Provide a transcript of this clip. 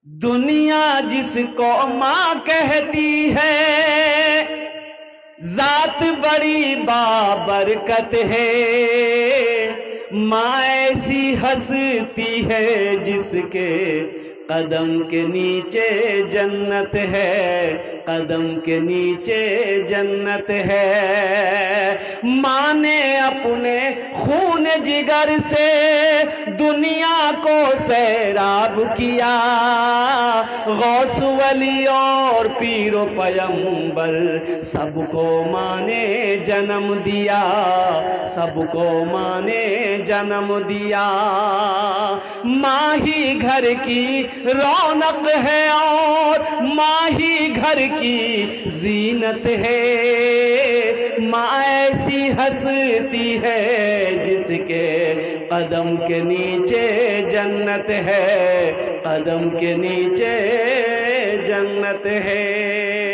दुनिया जिसको माँ कहती है, जात बड़ी बाबरकत है। माँ ऐसी हंसती है जिसके कदम के नीचे जन्नत है, कदम के नीचे जन्नत है। माँ ने अपने खून जिगर से दुनिया को सैराब किया, गौस वली और पीरो पैगंबर सबको माँ ने जन्म दिया, सबको माँ ने जन्म दिया। माँ ही घर की रौनक है और माँ ही घर की जीनत है। माँ ऐसी हंसती है जिसके कदम के नीचे जन्नत है, कदम के नीचे जन्नत है।